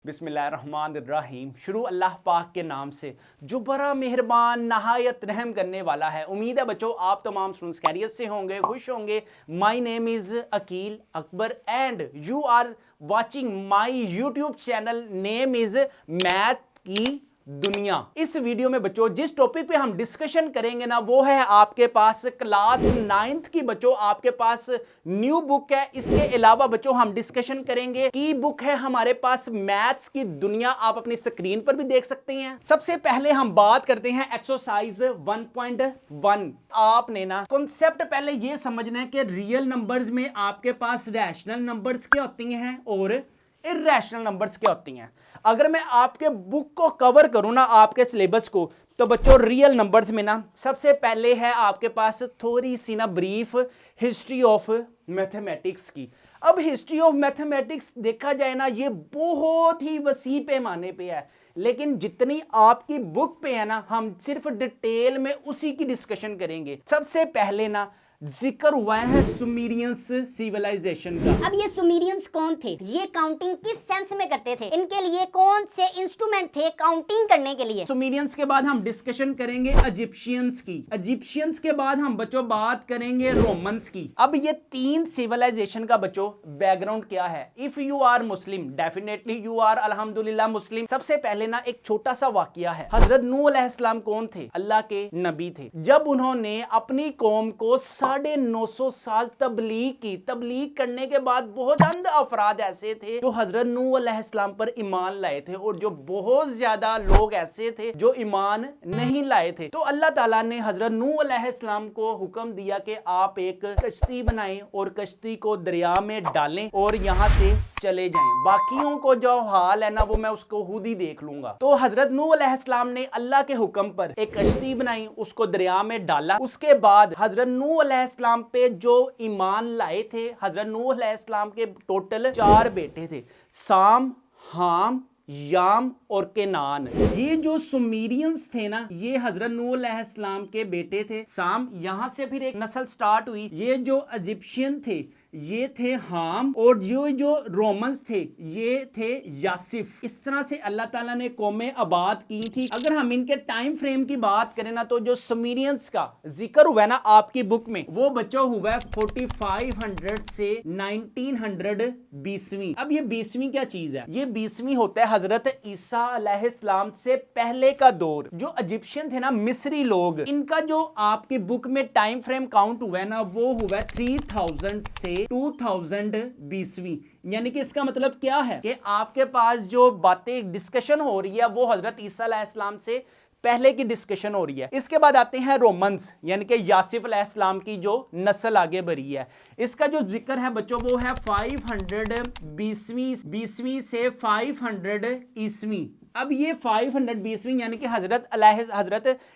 बिस्मिल्लाहिर्रहमानिर्रहीम। शुरू अल्लाह पाक के नाम से जो बड़ा मेहरबान नहायत रहम करने वाला है। उम्मीद है बच्चों आप तमाम स्टूडेंट्स खैरियत से होंगे, खुश होंगे। My name is Akeel Akbar and you are watching my YouTube channel name is math की दुनिया। इस वीडियो में बच्चों जिस टॉपिक पे हम डिस्कशन करेंगे ना वो है आपके पास क्लास 9th की बच्चों आपके पास न्यू बुक है। इसके अलावा बच्चों हम डिस्कशन करेंगे की बुक है हमारे पास मैथ्स की दुनिया, आप अपनी स्क्रीन पर भी देख सकते हैं। सबसे पहले हम बात करते हैं एक्सरसाइज 1.1। आपने ना कॉन्सेप्ट पहले ये समझना है कि रियल नंबर्स में आपके पास रैशनल नंबर्स क्या होती हैं और इर्रेशनल नंबर्स क्या होती हैं। अगर मैं आपके बुक को कवर करूं ना आपके सिलेबस को, तो बच्चों रियल नंबर्स में ना सबसे पहले है आपके पास थोड़ी सी ना ब्रीफ हिस्ट्री ऑफ मैथमेटिक्स की। अब हिस्ट्री ऑफ मैथमेटिक्स देखा जाए ना ये बहुत ही वसी पैमाने पे है, लेकिन जितनी आपकी बुक पे है ना हम सिर्फ डिटेल में उसी की डिस्कशन करेंगे। सबसे पहले ना जिक्र हुआ है सुमेरियंस सिविलाइजेशन का। अब ये सुमेरियंस कौन थे, ये काउंटिंग किस सेंस में करते थे, इनके लिए कौन से इंस्ट्रूमेंट थे काउंटिंग करने के लिए। सुमेरियंस के बाद हम डिस्कशन करेंगे इजिप्शियंस की। इजिप्शियंस के बाद हम बच्चों बात करेंगे रोमन्स की। अब ये तीन सिविलाइजेशन का बच्चों बैकग्राउंड क्या है। If you are Muslim definitely you are अल्हम्दुलिल्लाह मुस्लिम। सबसे पहले ना एक छोटा सा वाकया है। हजरत नूह अलैहिस्सलाम कौन थे, अल्लाह के नबी थे। जब उन्होंने अपनी कौम को 950 साल तबलीग की, तबलीग करने के बाद बहुत चंद अफराद ऐसे थे जो हजरत नूह अलैहिस्सलाम पर ईमान लाए थे और जो बहुत ज्यादा लोग ऐसे थे जो ईमान नहीं लाए थे। तो अल्लाह ताला ने हजरत नूह अलैहिस्सलाम को हुक्म दिया कि आप एक कश्ती बनाएं और कश्ती को दरिया में डालें और यहां से चले जाएं। बाकियों को जो हाल है ना वो मैं उसको खुद ही देख लूंगा। तो हजरत नूह अलैहिस्सलाम ने अल्लाह के हुक्म पर एक कश्ती बनाई, उसको दरिया में डाला। उसके बाद हजरत नूह अलैहिस्सलाम पे जो ईमान लाए थे, हजरत नूह अलैहिस्सलाम के टोटल 4 बेटे थे, साम, हाम, याम और केनान। ये जो सुमेरियंस थे ना ये हजरत नूह अलैहिस्सलाम के बेटे थे साम। यहां से फिर एक नस्ल स्टार्ट हुई। ये जो इजिप्शियन थे ये थे हाम और जो रोमन्स थे ये थे यासिफ। इस तरह से अल्लाह ताला ने कौमें आबाद की थी। अगर हम इनके टाइम फ्रेम की बात करें ना तो जो सुमेरियंस का जिक्र हुआ है ना आपकी बुक में वो बच्चों हुआ है 4500 से 1900 बीसवीं। अब ये बीसवीं क्या चीज है, ये बीसवीं होता है हजरत ईसा अलैहिस्सलाम से पहले का दौर। जो इजिप्शियन थे ना मिस्री लोग, इनका जो आपकी बुक में टाइम फ्रेम काउंट हुआ है ना वो हुआ है 3000 से 2000 बीसवीं। यानी कि इसका मतलब क्या है कि आपके पास जो बातें डिस्कशन हो रही है वो हजरत ईसा अलैहिस्सलाम से पहले की डिस्कशन हो रही है। इसके बाद आते हैं रोमन्स यानी कि यासिफ अलैहिस्सलाम की जो नस्ल आगे बढ़ी है। इसका जो जिक्र है बच्चों वो है 500 बीसवीं से 500 ईस्वी। अब ये 500 बीसवीं यानी कि हजरत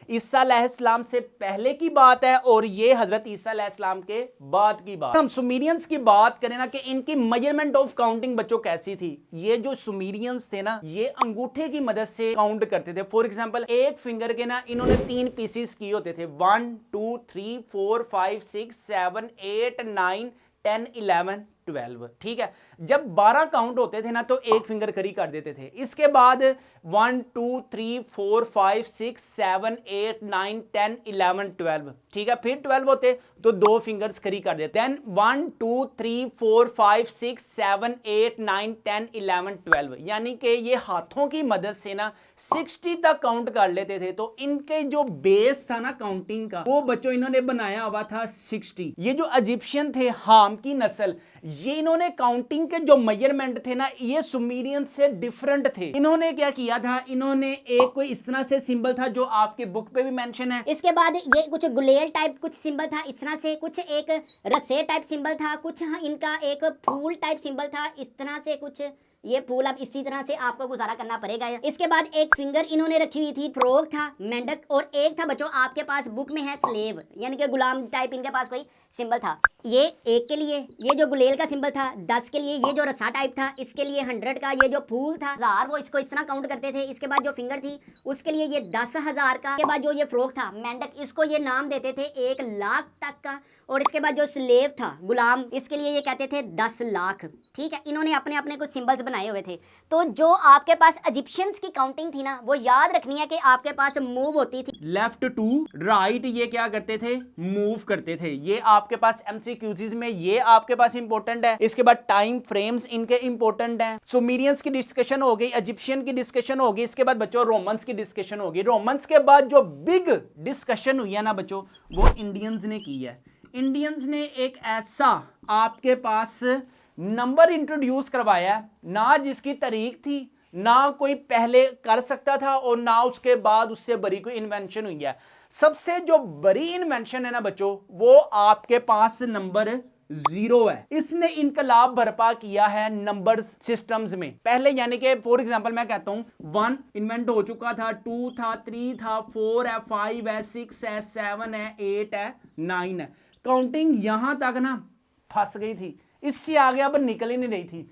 ईसा अलैहिस्सलाम से पहले की बात है और ये हजरत ईसा अलैहिस्सलाम के बाद की बात। हम सुमेरियंस की बात करें ना कि इनकी मेजरमेंट ऑफ काउंटिंग बच्चों कैसी थी। ये जो सुमेरियंस थे ना ये अंगूठे की मदद से काउंट करते थे। फॉर एग्जांपल एक फिंगर के ना इन्होंने 3 पीसेस किए होते थे, 1 2 3 4 5 6 7 8 9 10 11 12। ठीक है, जब 12 काउंट होते थे ना तो एक फिंगर खड़ी कर देते थे। इसके बाद 1 2 3 4 5 6 7 8 9 10 11 12। ठीक है, फिर 12 होते तो 2 फिंगर्स खड़ी कर देते। देन 1 2 3 4 5 6 7 8 9 10 11 12 यानी कि ये हाथों की मदद से ना 60 तक काउंट कर लेते थे। तो इनके जो बेस था ना काउंटिंग का वो बच्चों इन्होंने बनाया हुआ था 60। ये जो इजिप्शियन थे हाम की नस्ल, ये इन्होंने काउंटिंग के जो मेजरमेंट थे ना ये सुमेरियन से डिफरेंट थे। इन्होंने क्या किया था, इन्होंने एक कोई इस तरह से सिंबल था जो आपके बुक पे भी मेंशन है। इसके बाद ये कुछ गुलेल टाइप कुछ सिंबल था इस तरह से, कुछ एक रस्से टाइप सिंबल था, कुछ इनका एक फूल टाइप सिंबल था इस तरह से, कुछ ये फूल अब इसी तरह से आपको गुजारा करना पड़ेगा। इसके बाद एक फिंगर इन्होंने रखी हुई थी, फ्रॉग था, मेंढक, और एक था बच्चों आपके पास बुक में है स्लेव यानी कि गुलाम टाइप इनके पास कोई सिंबल था। ये 1 के लिए ये जो गुलेल का सिंबल था, 10 के लिए ये जो रस्सा टाइप था, इसके लिए 100 का ये जो फूल था, 1000 वो इसको इस तरह काउंट करते थे। इसके बाद जो फिंगर थी उसके लिए ये 10,000 का। इसके बाद जो ये फ्रॉग था मेंढक, इसको ये नाम देते थे 1 लाख तक का। और इसके बाद जो स्लेव था गुलाम, इसके लिए ये कहते थे 10 लाख। ठीक है, इन्होंने अपने अपने कुछ सिंबल्स बनाए हुए थे। तो जो आपके पास इजिप्शियंस की काउंटिंग थी ना, वो याद रखनी है कि आपके पास मूव होती थी लेफ्ट टू राइट, ये क्या करते थे, मूव करते थे। ये आपके पास एमसीक्यूज में ये आपके पास इंपॉर्टेंट है। इसके बाद टाइम फ्रेम्स इनके इंपॉर्टेंट हैं। सुमेरियंस की डिस्कशन हो गई, इजिप्शियन की डिस्कशन हो गई। इसके बाद बच्चों रोमन्स की डिस्कशन हो गई। रोमन्स के बाद जो बिग डिस्कशन हुई है ना बच्चों, वो इंडियंस ने की है। इंडियंस ने एक ऐसा आपके पास नंबर इंट्रोड्यूस करवाया ना जिसकी तारीख थी, ना कोई पहले कर सकता था, और ना उसके बाद उससे बड़ी कोई इन्वेंशन हुई है। सबसे जो बड़ी इन्वेंशन है ना बच्चों, वो आपके पास नंबर 0 है। इसने इनकलाब बर्पा किया है नंबर सिस्टम्स में। पहले यानी कि फॉर एग्जांपल मैं कहता हूं 1 इन्वेंट हो चुका था, 2 था, 3 था, 4 है, 5 है, 6 है, 7 है, 8 है, 9 है। काउंटिंग यहां तक ना फंस गई थी, इससे आगे अब निकल ही नहीं रही थी।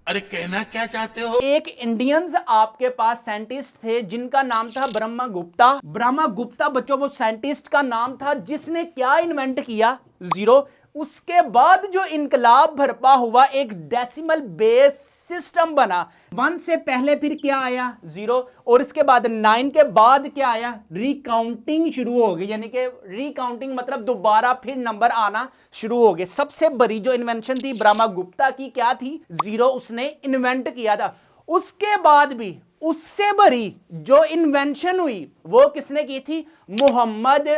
अरे कहना क्या चाहते हो? एक इंडियंस आपके पास साइंटिस्ट थे जिनका नाम था ब्रह्मगुप्ता। ब्रह्मगुप्ता बच्चों वो साइंटिस्ट का नाम था जिसने क्या इन्वेंट किया, 0। उसके बाद जो इनकलाब बर्पा हुआ, एक डेसिमल बेस सिस्टम बना। 1 से पहले फिर क्या आया, 0, और इसके बाद 9 के बाद क्या आया, रिकाउंटिंग शुरू हो गई। यानी कि रिकाउंटिंग मतलब दोबारा फिर नंबर आना शुरू हो गए। सबसे बड़ी जो इन्वेंशन थी ब्रह्मगुप्ता की क्या थी, 0 उसने इन्वेंट किया था। उसके बाद भी उससे बड़ी जो इन्वेंशन हुई वो किसने की थी, मोहम्मद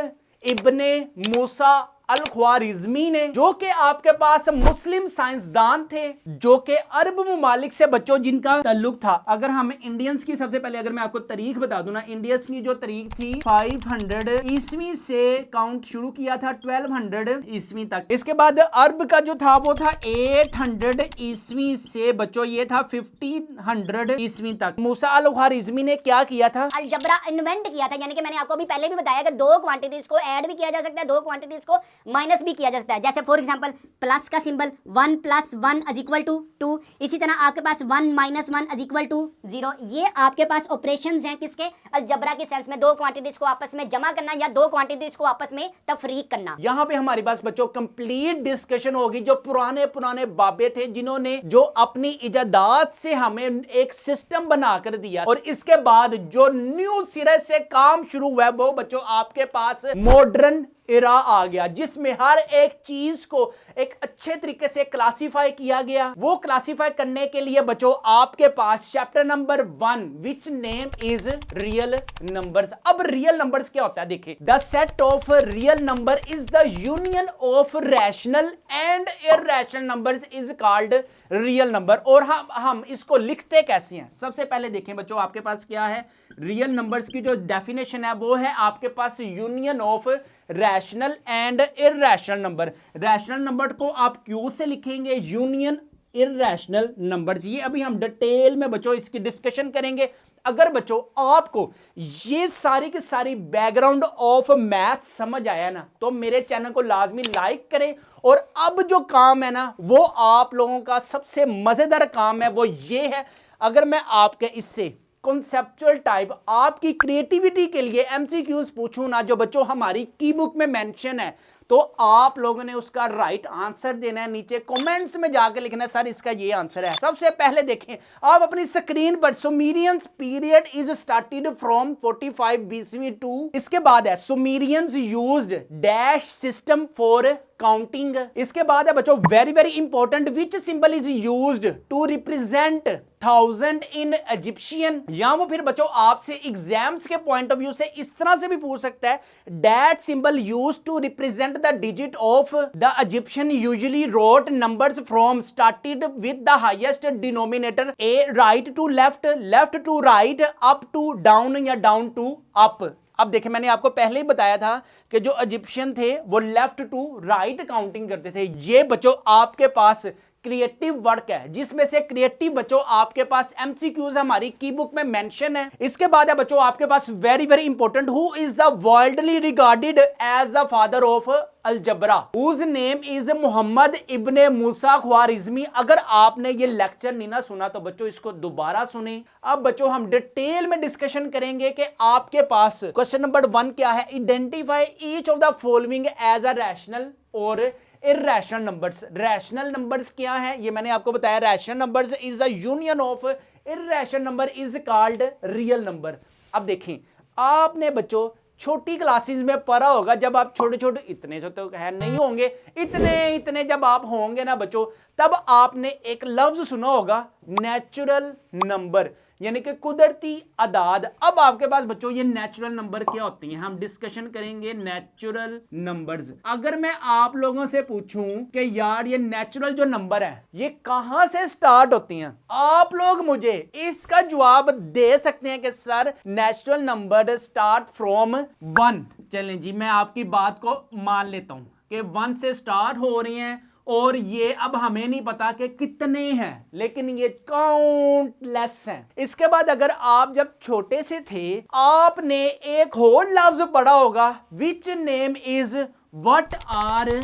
इब्ने मूसा अल ख्वारिज़मी ने, जो कि आपके पास मुस्लिम साइंसदान थे, जो कि अरब ममालिक से बच्चों जिनका ताल्लुक था। अगर हम इंडियंस की सबसे पहले अगर मैं आपको तारीख बता दूं ना, इंडियंस की जो तारीख थी 500 ईस्वी से काउंट शुरू किया था 1200 ईस्वी तक। इसके बाद अरब का जो था वो था 800 ईस्वी से बच्चों ये था 1500 ईस्वी तक। मूसा अल ख्वारिज़मी ने क्या किया था, अलजबरा इन्वेंट किया था। यानी कि मैंने आपको अभी पहले भी बताया कि दो क्वांटिटीज को ऐड भी किया जा सकता है, दो क्वांटिटीज को माइनस भी किया जा सकता है। जैसे फॉर एग्जांपल प्लस का सिंबल 1 + 1 = 2, इसी तरह आपके पास 1 - 1 = 0। ये आपके पास ऑपरेशंस हैं किसके, अलजबरा के सेंस में, दो क्वांटिटीज को आपस में जमा करना या दो क्वांटिटीज को आपस में तफरीक करना। यहां पे हमारे पास बच्चों कंप्लीट डिस्कशन होगी। जो पुराने पुराने बाबे थे जिन्होंने जो अपनी इजादात से हमें एक सिस्टम बनाकर दिया, और इसके बाद जो न्यू सिरे से काम शुरू हुआ वो बच्चों आपके पास मॉडर्न इरा आ गया, जिसमें हर एक चीज को एक अच्छे तरीके से क्लासिफाई किया गया। वो क्लासिफाई करने के लिए बच्चों आपके पास chapter number 1 which name is real numbers. अब रियल नंबर्स क्या होता है, देखिए, the set of real number is the union of rational and irrational numbers is called real number. और हम इसको लिखते कैसे हैं, सबसे पहले देखें बच्चों, आपके पास क्या है, रियल नंबर्स की जो डेफिनेशन है वो है आपके पास union of rational and irrational number. Rational number को आप क्यू से लिखेंगे, यूनियन इरैशनल नंबर्स। ये अभी हम डिटेल में बच्चों इसकी डिस्कशन करेंगे। अगर बच्चों आपको ये सारी की सारी बैकग्राउंड ऑफ मैथ समझ आया ना, तो मेरे चैनल को लाजमी लाइक करें। और अब जो काम है ना, वो आप लोगों का सबसे मजेदार काम है, वो ये है, अगर मैं आपके इससे कॉन्सेप्चुअल टाइप आपकी क्रिएटिविटी के लिए एमसीक्यूज पूछूं ना, जो बच्चों हमारी की बुक में मेंशन है, तो आप लोगों ने उसका राइट आंसर देना है। नीचे कमेंट्स में जाकर लिखना है सर इसका ये आंसर है। सबसे पहले देखें आप अपनी स्क्रीन पर, Sumerians period is started from 45 BC to, इसके बाद है Sumerians used dash system for counting. इसके बाद है बच्चों very very important, which symbol is used to represent 1000 in Egyptian. या वो फिर बच्चों आपसे एग्जाम्स के पॉइंट ऑफ व्यू से इस तरह से भी पूछ सकता है, that symbol used to represent the digit of the Egyptian usually wrote numbers from started with the highest denominator, a right to left, left to right, up to down या down to up। अब देखिए मैंने आपको पहले ही बताया था कि जो इजिप्शियन थे वो लेफ्ट टू राइट काउंटिंग करते थे। ये बच्चों आपके पास क्रिएटिव वर्क है, जिसमें से क्रिएटिव बच्चों आपके पास एमसीक्यूज हमारी की बुक में मेंशन है। इसके बाद है बच्चों आपके पास very very important, who is the worldly regarded as the father of algebra, whose name is Muhammad ibn Musa Khwarizmi. अगर आपने ये लेक्चर नहीं ना सुना तो बच्चों इसको दोबारा सुने। अब बच्चों हम डिटेल में डिस्कशन करेंगे कि आपके पास क्वेश्चन नंबर 1 क्या है, identify each of the following as a rational और इर्रेशनल नंबर्स। रैशनल नंबर्स क्या है ये मैंने आपको बताया, rational numbers is the union of irrational number is called real number. अब देखें, आपने बच्चों छोटी क्लासेस में पढ़ा होगा, जब आप छोटे छोटे, इतने से तो है नहीं होंगे, इतने जब आप होंगे ना बच्चों, तब आपने एक लफ्ज सुना होगा नेचुरल नंबर, यानी कि कुदरती अदाद। अब आपके पास बच्चों ये नेचुरल नंबर क्या होती हैं, हम डिस्कशन करेंगे नेचुरल नंबर्स। अगर मैं आप लोगों से पूछूं कि यार ये नेचुरल जो नंबर है ये कहां से स्टार्ट होती हैं, आप लोग मुझे इसका जवाब दे सकते हैं कि sir natural number start from 1। चलें जी, मैं आपकी बात को मान लेता हूं कि 1 से स्टार्ट हो रही हैं, और ये अब हमें नहीं पता कि कितने हैं, लेकिन ये काउंटलेस हैं। इसके बाद अगर आप जब छोटे से थे आपने एक और लफ्ज पढ़ा होगा which name is what are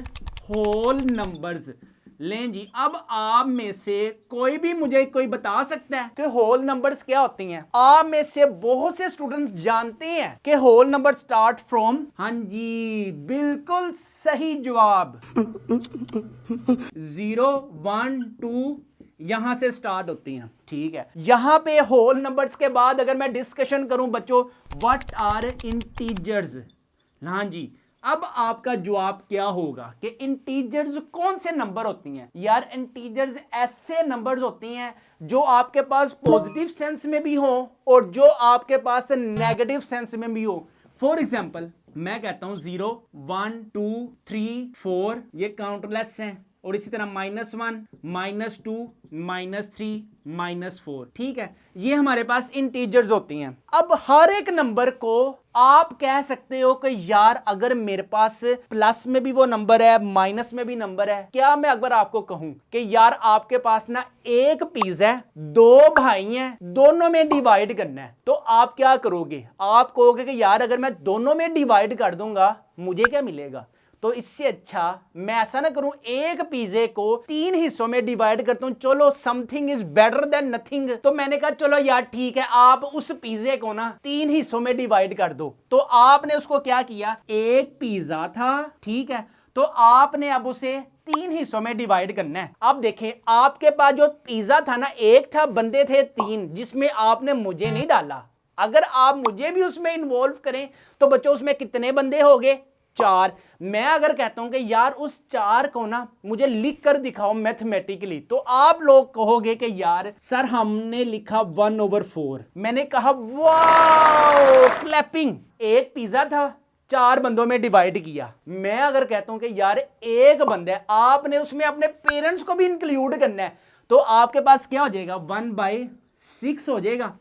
whole numbers. लें जी, अब आप में से कोई भी मुझे कोई बता सकता है कि होल नंबर्स क्या होती हैं? आप में से बहुत से स्टूडेंट्स जानते हैं कि होल नंबर स्टार्ट फ्रॉम, हाँ जी बिल्कुल सही जवाब 0 1 2 यहां से स्टार्ट होती हैं। ठीक है, यहां पे होल नंबर्स के बाद अगर मैं डिस्कशन करूं बच्चों व्हाट आर इंटीजर्स, हाँ जी, अब आपका जवाब क्या होगा कि इंटीजर्स कौन से नंबर होती हैं? यार इंटीजर्स ऐसे नंबर्स होती हैं जो आपके पास पॉजिटिव सेंस में भी हो और जो आपके पास नेगेटिव सेंस में भी हो। फॉर एग्जाम्पल मैं कहता हूं 0 1 2 3 4 ये काउंटलेस हैं, और इसी तरह -1 -2 -3 -4। ठीक है, ये हमारे पास इंटीजर्स होती हैं। अब हर एक नंबर को आप कह सकते हो कि यार अगर मेरे पास प्लस में भी वो नंबर है माइनस में भी नंबर है, क्या मैं अगर आपको कहूं कि यार आपके पास ना एक पीस है, 2 भाई हैं, दोनों में डिवाइड करना है, तो आप क्या करोगे? आप कहोगे कि यार अगर मैं दोनों में डिवाइड कर दूंगा मुझे क्या मिलेगा? तो इससे अच्छा मैं ऐसा ना करूं, एक पिज़्ज़े को 3 हिस्सों में डिवाइड करता हूं, चलो something is better than nothing. तो मैंने कहा चलो यार ठीक है, आप उस पिज़्ज़े को ना 3 हिस्सों में डिवाइड कर दो। तो आपने उसको क्या किया, एक पिज़्ज़ा था, ठीक है, तो आपने अब उसे 3 हिस्सों में डिवाइड करना है। अब देखें आपके पास जो पिज़्ज़ा था ना, एक था, बंदे थे 3, जिसमें आपने मुझे नहीं डाला। अगर आप मुझे भी उसमें इन्वॉल्व करें तो बच्चों उसमें कितने बंदे हो गए? 4। मैं अगर कहता हूं कि यार उस 4 को ना मुझे लिख कर दिखाओ मैथमेटिकली, तो आप लोग कहोगे कि यार सर हमने लिखा 1/4। मैंने कहा वाओ क्लैपिंग। एक पिज्जा था, 4 बंदों में डिवाइड किया। मैं अगर कहता हूं कि यार एक बंदा है, आपने उसमें अपने पेरेंट्स को भी इंक्लूड करना है, तो आपके पास क्या हो जाएगा, 1/6 हो जाएगा।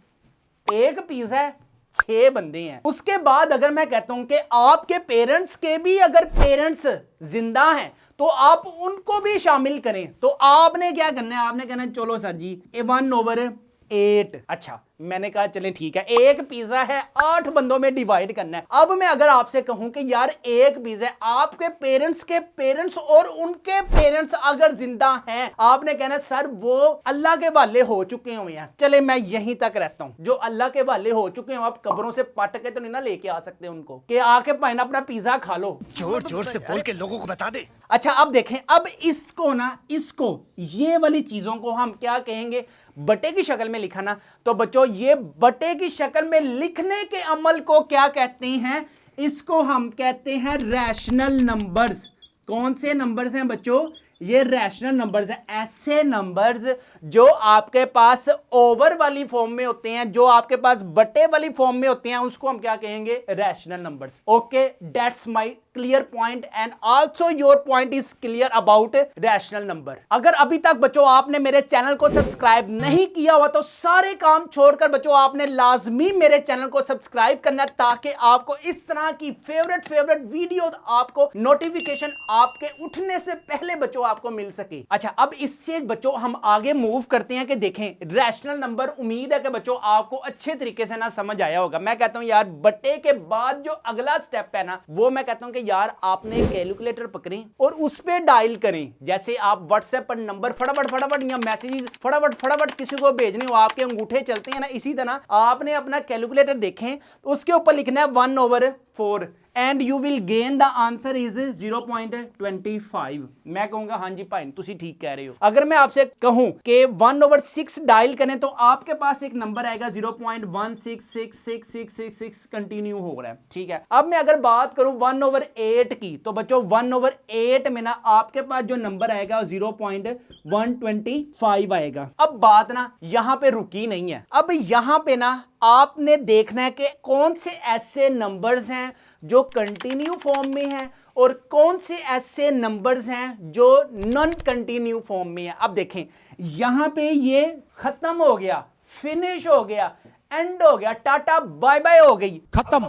एक पिज्जा है, 6 बंदे हैं। उसके बाद अगर मैं कहता हूं कि आपके पेरेंट्स के भी अगर पेरेंट्स जिंदा हैं तो आप उनको भी शामिल करें, तो आपने क्या करना है, आपने कहना है चलो सर जी 1/8। अच्छा, मैंने कहा चलें ठीक है, एक पिज्जा है, 8 बंदों में डिवाइड करना है। अब मैं अगर आपसे कहूं कि यार एक पिज्जा है, आपके पेरेंट्स के पेरेंट्स और उनके पेरेंट्स अगर जिंदा हैं, आपने कहना सर वो अल्लाह के वाले हो चुके हुए हैं। चले मैं यहीं तक रहता हूं, जो अल्लाह के वाले हो चुके हो, आप कब्रों से पट के तो नहीं ना लेके आ सकते उनको कि आके पाइन अपना पिज्जा खा लो। जोर जोर से बोल के लोगों को बता दे। अच्छा अब देखें, अब इसको ना, इसको ये वाली चीजों को हम क्या कहेंगे, बटे की शक्ल में लिखा ना, तो बच्चों ये बटे की शक्ल में लिखने के अमल को क्या कहते हैं, इसको हम कहते हैं रैशनल नंबर्स। कौन से नंबर्स हैं बच्चों, ये रैशनल नंबर्स हैं, ऐसे नंबर्स जो आपके पास ओवर वाली फॉर्म में होते हैं, जो आपके पास बटे वाली फॉर्म में होते हैं, उसको हम क्या कहेंगे, rational numbers. Okay, that's my clear point and also your point is clear about rational number. अगर अभी तक बच्चों आपने मेरे चैनल को सब्सक्राइब नहीं किया हुआ तो सारे काम छोड़कर बच्चों आपने लाजमी मेरे चैनल को सब्सक्राइब करना, ताकि आपको इस तरह की फेवरेट वीडियो आपको नोटिफिकेशन आपके उठने से पहले बच्चों आपको मिल सके। अच्छा, अब इससे बच्चों हम आगे मूव करते हैं कि देखें रैशनल नंबर, उम्मीद है कि बच्चों आपको अच्छे तरीके से ना समझ आया होगा। मैं कहता हूं यार बटे के बाद जो अगला स्टेप है ना, वो मैं कहता हूं कि यार आपने कैलकुलेटर पकड़ें और उस पे डायल करें। जैसे आप व्हाट्सएप पर नंबर फटाफट या मैसेजेस फटाफट किसी को भेजने हो, आपके अंगूठे चलते हैं ना, इसी तरह आपने अपना कैलकुलेटर देखें, उसके ऊपर लिखना है 1/4। And you will gain the answer is 0.25। मैं कहूंगा हाँ जी भाई तुसी ठीक कह रहे हो। अगर मैं आपसे कहूं कि 1/6 डायल करें तो आपके पास एक नंबर आएगा 0.1666666 कंटिन्यू हो रहा है, ठीक है। अब मैं अगर बात करूं 1/8 की तो बच्चों 1/8 में ना आपके पास जो नंबर आएगा 0.125 आएगा। अब बात ना यहां पे रुकी नहीं है, अब यहां पे ना आपने देखना है कि कौन से ऐसे नंबर्स हैं जो कंटिन्यू फॉर्म में हैं और कौन से ऐसे नंबर्स हैं जो नॉन कंटिन्यू फॉर्म में है। अब देखें यहां पे ये खत्म हो गया, फिनिश हो गया, एंड हो गया, टाटा बाय बाय हो गई, खत्म,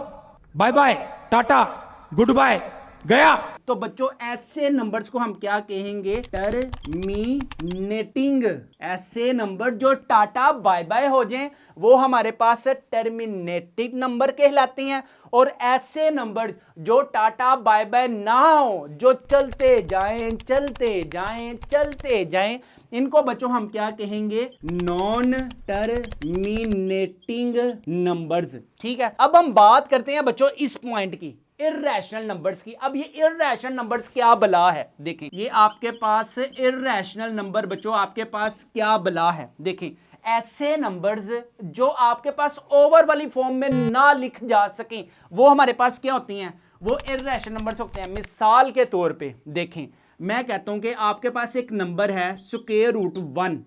bye bye, tata, goodbye, गया। तो बच्चों ऐसे नंबर्स को हम क्या कहेंगे? टर्मिनेटिंग। ऐसे नंबर जो टाटा बाय बाय हो जाएं वो हमारे पास टर्मिनेटिंग नंबर कहलाते हैं, और ऐसे नंबर जो टाटा बाय बाय ना हो, जो चलते जाएं चलते जाएं चलते जाएं, इनको बच्चों हम क्या कहेंगे? नॉन टर्मिनेटिंग नंबर्स, ठीक है। अब हम बात करते हैं बच्चों इस पॉइंट की, इर्रेशनल नंबर्स की। अब ये इर्रेशनल नंबर्स क्या बला है? देखें ये आपके पास इर्रेशनल नंबर बच्चों आपके पास क्या बला है। देखें ऐसे नंबर्स जो आपके पास ओवर वाली फॉर्म में ना लिख जा सकें वो हमारे पास क्या होती हैं? वो इर्रेशनल नंबर्स होते हैं। मिसाल के तौर पे देखें मैं कहता हूं कि आपके पास एक नंबर है √1।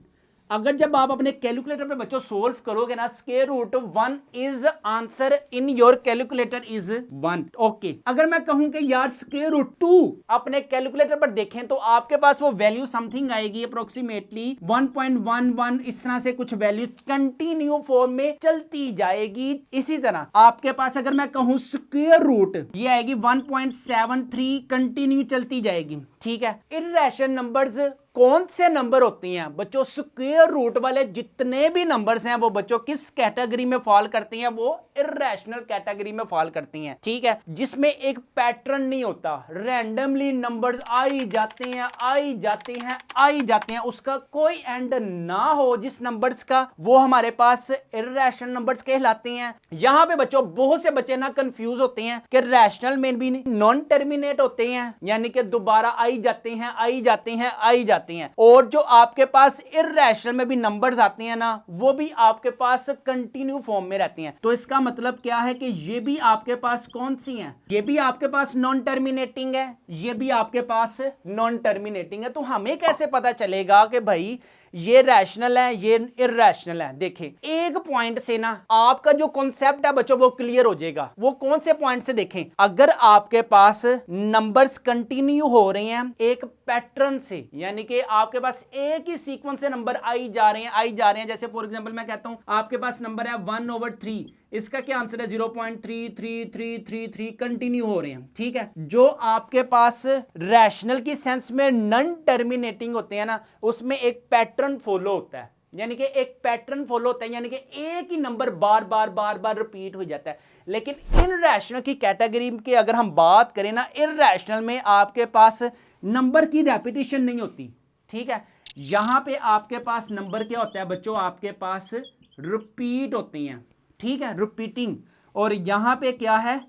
अगर जब आप अपने कैलकुलेटर पे बच्चों सोल्व करोगे ना, √1 is answer in your calculator is 1। Okay, अगर मैं कहूं कि यार √2 अपने कैलकुलेटर पर देखें तो आपके पास वो वैल्यू समथिंग आएगी अप्रोक्सीमेटली 1.11, इस तरह से कुछ वैल्यू कंटिन्यू फॉर्म में चलती जाएगी। इसी तरह आपके पास अगर मैं कहूं √, ये आएगी 1.73, कंटिन्यू चलती जाएगी, ठीक है। इर्रेशनल नंबर्स कौन से नंबर होती हैं बच्चों? स्क्वायर रूट वाले जितने भी नंबर्स हैं वो बच्चों किस कैटेगरी में फॉल करती हैं? वो इर्रेशनल कैटेगरी में फॉल करती हैं, ठीक है। जिसमें एक पैटर्न नहीं होता, रैंडमली नंबर्स आई जाते हैं आई जाते हैं आई जाते हैं, उसका कोई एंड ना हो जिस नंबर्स का, वो हमारे पास इर्रेशनल नंबर्स कहलाते हैं। यहां पे बच्चों बहुत से बच्चे ना कंफ्यूज होते हैं कि रैशनल में भी नॉन टर्मिनेट होते हैं, यानी कि दोबारा आई जाते हैं आई जाते हैं आई जाते हैं, और जो आपके पास इर्रेशनल में भी नंबर्स आते हैं ना वो भी आपके पास कंटिन्यू फॉर्म में रहती हैं। तो इसका मतलब क्या है कि ये भी आपके पास कौन सी हैं? ये भी आपके पास नॉन टर्मिनेटिंग है, ये भी आपके पास नॉन टर्मिनेटिंग है। तो हमें कैसे पता चलेगा कि भाई ये रैशनल है ये इर्रेशनल है? देखें एक पॉइंट से ना आपका जो कॉन्सेप्ट है बच्चों वो क्लियर हो जाएगा। वो कौन से पॉइंट से? देखें अगर आपके पास नंबर्स कंटिन्यू हो रहे हैं एक पैटर्न से, यानी कि आपके पास एक ही सीक्वेंस से नंबर आई जा रहे हैं, जैसे फॉर एग्जांपल मैं कहता हूं आपके पास नंबर है 1/3, इसका क्या आंसर है? 0.3333 कंटिन्यू हो रहे हैं, ठीक है। जो आपके पास रैशनल की सेंस में नॉन टर्मिनेटिंग होते हैं ना उसमें एक पैटर्न फॉलो होता है, यानी कि एक पैटर्न फॉलो होता है, यानी कि एक ही नंबर बार बार रिपीट हो जाता है। लेकिन इर्रेशनल की कैटेगरी की अगर हम बात करें ना, इर्रेशनल में आपके पास नंबर की रेपिटेशन नहीं होती, ठीक है। यहां पे आपके पास नंबर क्या होता है बच्चों? आपके पास रिपीट होती हैं, ठीक है, रिपीटिंग। और यहां पे क्या है?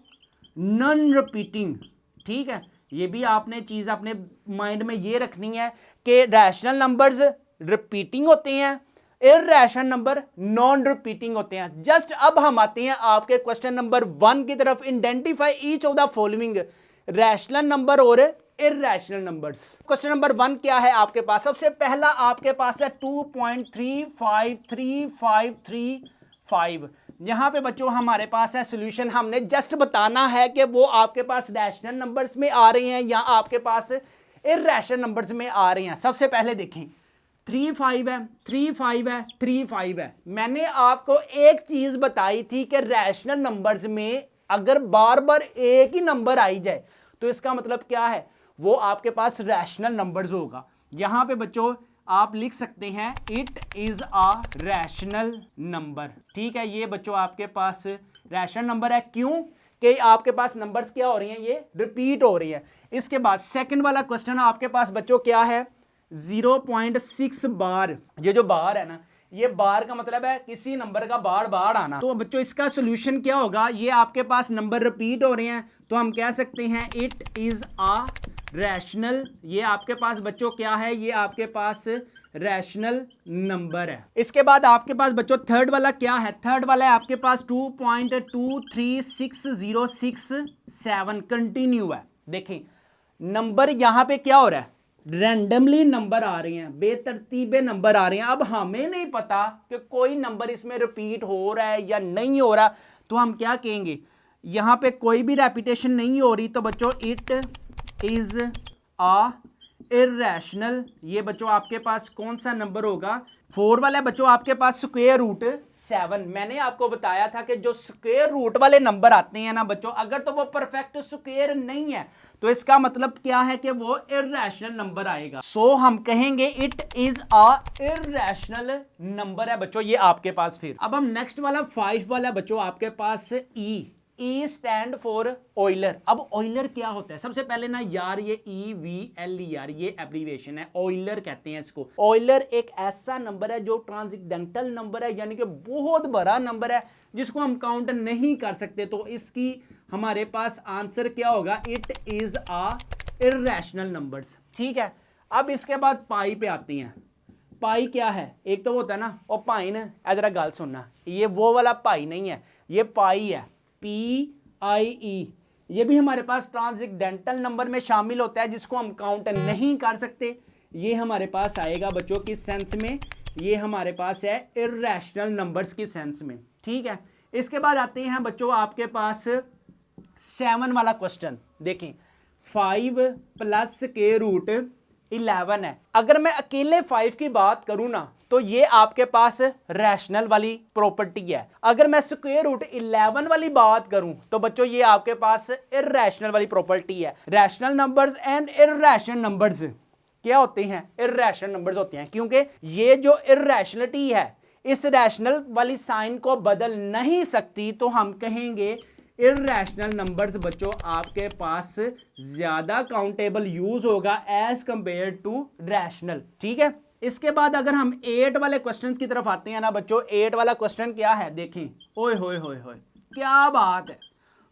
नॉन रिपीटिंग, ठीक है। ये भी आपने चीज अपने माइंड में ये रखनी है कि रैशनल नंबर्स रिपीटिंग होते हैं, इर्रेशनल नंबर नॉन रिपीटिंग होते हैं। जस्ट अब हम आते हैं आपके क्वेश्चन नंबर 1 की तरफ। Identify each of the following rational number और इर्रेशनल नंबर्स। क्वेश्चन नंबर 1 क्या है आपके पास? सबसे पहला आपके पास है 2.35335। यहां पे बच्चों हमारे पास है सॉल्यूशन। हमने जस्ट बताना है कि वो आपके पास रैशनल नंबर्स में आ रहे हैं या आपके पास इर्रेशनल नंबर्स में आ रहे हैं। सबसे पहले देखें 3 5 है। मैंने आपको एक चीज बताई थी कि रैशनल नंबर्स में अगर बार बार एक ही नंबर आई जाए तो इसका मतलब क्या है? वो आपके पास रैशनल नंबर्स होगा। यहां पे बच्चों आप लिख सकते हैं it is a rational number, ठीक है। ये बच्चों आपके पास रैशनल नंबर है। क्यों? कि आपके पास नंबर्स क्या हो रही हैं? ये रिपीट हो रही है। इसके बाद सेकंड वाला क्वेश्चन आपके पास बच्चों क्या है? 0.6 बार। ये जो बार है ना ये बार का मतलब है किसी नंबर का बार बार आना। तो बच्चों इसका सोल्यूशन क्या होगा, ये आपके पास नंबर रिपीट हो रहे हैं तो हम कह सकते हैं इट इज अ रैशनल। ये आपके पास बच्चों क्या है, ये आपके पास रैशनल नंबर है। इसके बाद आपके पास बच्चों थर्ड वाला क्या है, थर्ड वाला है आपके पास 2.2360667 कंटिन्यू है। देखें नंबर यहां पे क्या हो रहा है, रैंडमली नंबर आ रहे हैं, बेतरतीबे नंबर आ रहे हैं। अब हमें नहीं पता कि कोई नंबर इसमें रिपीट हो रहा है या नहीं हो रहा, तो हम क्या कहेंगे, यहां पे कोई भी रेपिटेशन नहीं हो रही तो बच्चों इट इज अ इर्रेशनल। ये बच्चों आपके पास कौन सा नंबर होगा, 4 वाला बच्चों आपके पास स्क्वायर रूट 7। मैंने आपको बताया था कि जो स्क्वायर रूट वाले नंबर आते हैं ना बच्चों, अगर तो वो परफेक्ट स्क्वायर नहीं है तो इसका मतलब क्या है कि वो इर्रेशनल नंबर आएगा। सो हम कहेंगे it is a irrational number है बच्चों ये आपके पास। फिर अब हम नेक्स्ट वाला 5 वाला बच्चों आपके पास ई स्टैंड फॉर ऑयलर। अब ऑयलर क्या होता है, सबसे पहले ना यार ये EVL यार ये एब्रीविएशन है, ऑयलर कहते हैं इसको। ऑयलर एक ऐसा नंबर है जो ट्रांसेंडेंटल नंबर है, यानी कि बहुत बड़ा नंबर है जिसको हम काउंट नहीं कर सकते। तो इसकी हमारे पास आंसर क्या होगा, it is a irrational numbers. ठीक है, अब इसके बाद पाई पे आती हैं। पाई क्या है, एक तो वो होता है ना और पाई ना, जरा गल सुनना, ये वो वाला पाई नहीं है, ये पाई है, PIE। ये भी हमारे पास ट्रांसेंडेंटल नंबर में शामिल होता है जिसको हम काउंट नहीं कर सकते। ये हमारे पास आएगा बच्चों किस सेंस में, ये हमारे पास है इर्रेशनल नंबर्स की सेंस में। ठीक है, इसके बाद आते हैं बच्चों आपके पास 7 वाला क्वेश्चन। देखें 5 प्लस के रूट 11 है। अगर मैं अकेले 5 की बात करूं ना तो ये आपके पास रैशनल वाली प्रॉपर्टी है। अगर मैं स्क्वायर रूट 11 वाली बात करूं तो बच्चों ये आपके पास इर्रेशनल वाली प्रॉपर्टी है। Rational numbers and irrational numbers क्या होते हैं, इर्रेशनल नंबर्स होते हैं, क्योंकि ये जो इर्रेशनलिटी है इस रैशनल वाली साइन को बदल नहीं सकती। तो हम कहेंगे इर्रेशनल नंबर्स बच्चों आपके पास ज्यादा काउंटेबल यूज होगा एज कंपेयर टू रैशनल। ठीक है, इसके बाद अगर हम 8 वाले क्वेश्चंस की तरफ आते हैं ना बच्चों, 8 वाला क्वेश्चन क्या है, देखें ओए होए होए होए क्या बात है,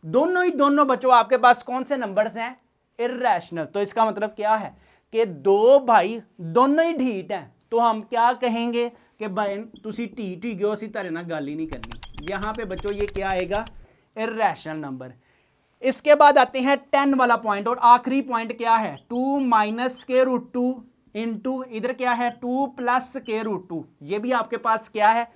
दोनों बच्चों आपके पास कौन से नंबर्स हैं, इर्रेशनल। तो इसका मतलब क्या है कि दो भाई दोनों ही ढीठ हैं। तो हम क्या कहेंगे कि भाई तुसी ढीठ ही गयो, असी तारे नाल गल ही नहीं करनी। यहां पे बच्चों ये क्या आएगा, इर्रेशनल नंबर। इसके बाद आते हैं 10 वाला पॉइंट, और आखिरी पॉइंट क्या है, 2 माइनस के रूट 2 इंटू इधर क्या है 2 प्लस के रूट 2। ये भी आपके पास क्या है,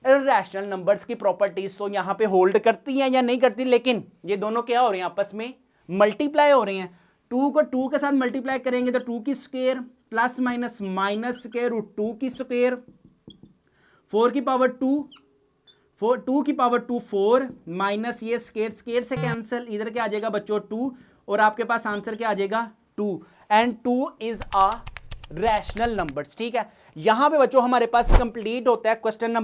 इर्रेशनल नंबर्स की प्रॉपर्टीज तो यहां पे होल्ड करती हैं या नहीं करती, लेकिन ये दोनों क्या हो रहे हैं, आपस में मल्टीप्लाई हो रहे हैं। 2 को 2 के साथ मल्टीप्लाई करेंगे तो 2 की स्क्वायर प्लस माइनस माइनस के रूट 2 की स्क्वायर, 4 की पावर 2 2 की पावर 2 4 माइनस ये स्क्वायर से कैंसिल, इधर क्या आ जाएगा बच्चों 2, और आपके पास आंसर क्या आ जाएगा 2, and 2 is a rational numbers. ठीक है, यहां पे बच्चों हमारे पास कंप्लीट होता है क्वेश्चन नंबर